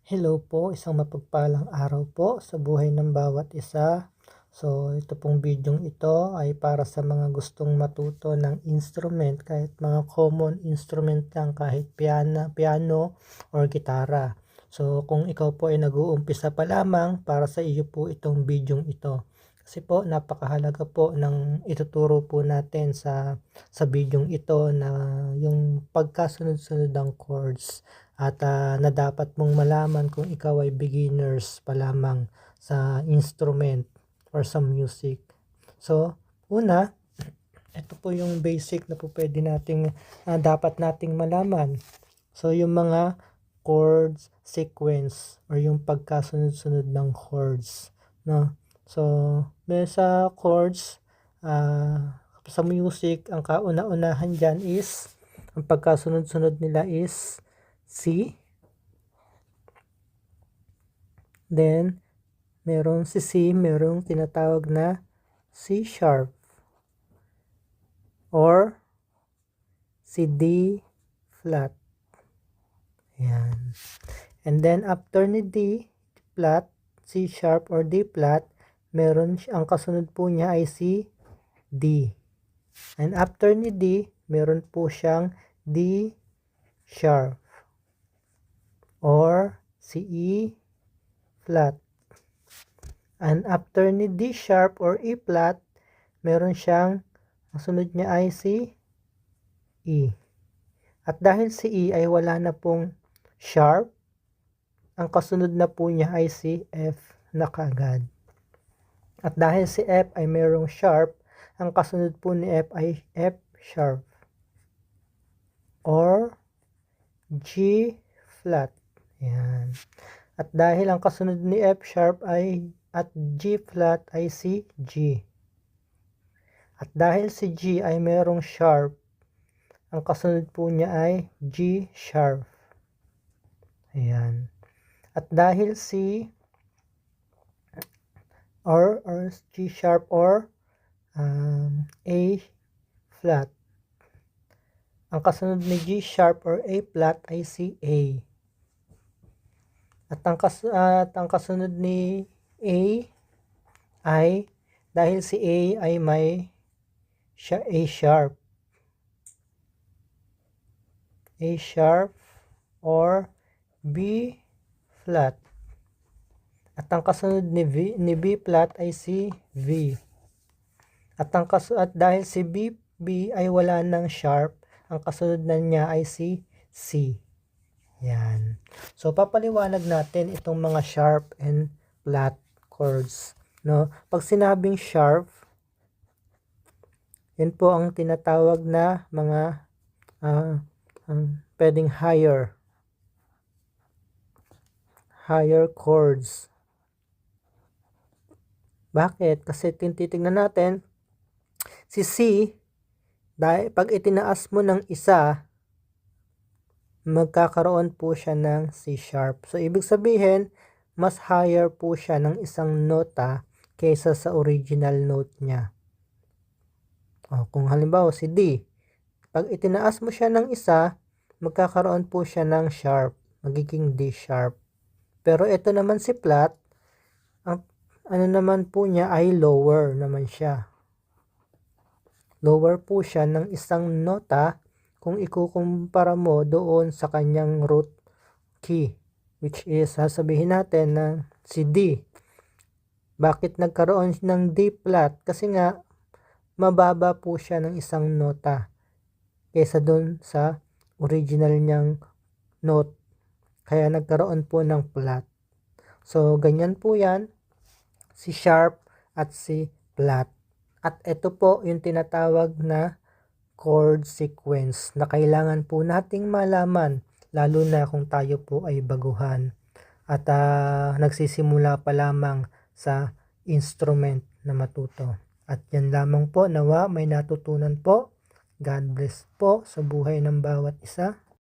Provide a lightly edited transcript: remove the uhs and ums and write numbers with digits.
Hello po, isang mapagpalang araw po sa buhay ng bawat isa. So, ito pong bidyong ito ay para sa mga gustong matuto ng instrument, kahit mga common instrument lang, kahit piano or gitara. So, kung ikaw po ay nag-uumpisa pa lamang, para sa iyo po itong bidyong ito. Kasi po, napakahalaga po ng ituturo po natin sa bidyong ito na yung pagkasunod-sunod ng chords at na dapat mong malaman kung ikaw ay beginners pa lamang sa instrument or sa music. So, una, ito po yung basic na po pwede nating dapat nating malaman. So, yung mga chords sequence or yung pagkasunod-sunod ng chords, no? So, may sa chords, sa music, ang kauna-unahan dyan is, ang pagkasunod-sunod nila is C, then merong si C, merong tinatawag na C sharp or si D flat. Ayan. And then after ni D flat, C sharp or D flat, meron ang kasunod po niya ay si D. And after ni D, meron po siyang D sharp or si E flat. And after ni D sharp or E flat, meron siyang, ang sunod niya ay si E. At dahil si E ay wala na pong sharp, ang kasunod na po niya ay si F na kaagad. At dahil si F ay merong sharp, ang kasunod po ni F ay F sharp or G flat. Yan. At dahil ang kasunod ni F sharp ay at G flat ay si G. At dahil si G ay merong sharp, ang kasunod po niya ay G sharp. Ayan. At dahil si or G sharp or A flat, ang kasunod ni G sharp or A flat ay si A. At ang kasunod ni A ay, dahil si A ay may A sharp or B flat. At ang kasunod ni B flat ay si V. At dahil si B ay wala ng sharp, ang kasunod na niya ay si C. Yan. So, papaliwanag natin itong mga sharp and flat chords, no? Pag sinabing sharp, yan po ang tinatawag na mga pwedeng higher chords. Bakit? Kasi titignan natin, si C, dahil pag itinaas mo ng isa, magkakaroon po siya ng C sharp. So, ibig sabihin, mas higher po siya ng isang nota kaysa sa original note niya. O, kung halimbawa si D, pag itinaas mo siya ng isa, magkakaroon po siya ng sharp, magiging D sharp. Pero ito naman si flat, ang ano naman po niya ay lower naman siya. Lower po siya ng isang nota kung ikukumpara mo doon sa kanyang root key, which is sasabihin natin na si D. Bakit nagkaroon ng D flat? Kasi nga mababa po siya ng isang nota kaysa doon sa original niyang note. Kaya nagkaroon po ng flat. So, ganyan po yan, si sharp at si flat. At ito po yung tinatawag na chord sequence na kailangan po nating malaman, lalo na kung tayo po ay baguhan at nagsisimula pa lamang sa instrument na matuto. At yan lamang po, nawa may natutunan po. God bless po sa buhay ng bawat isa.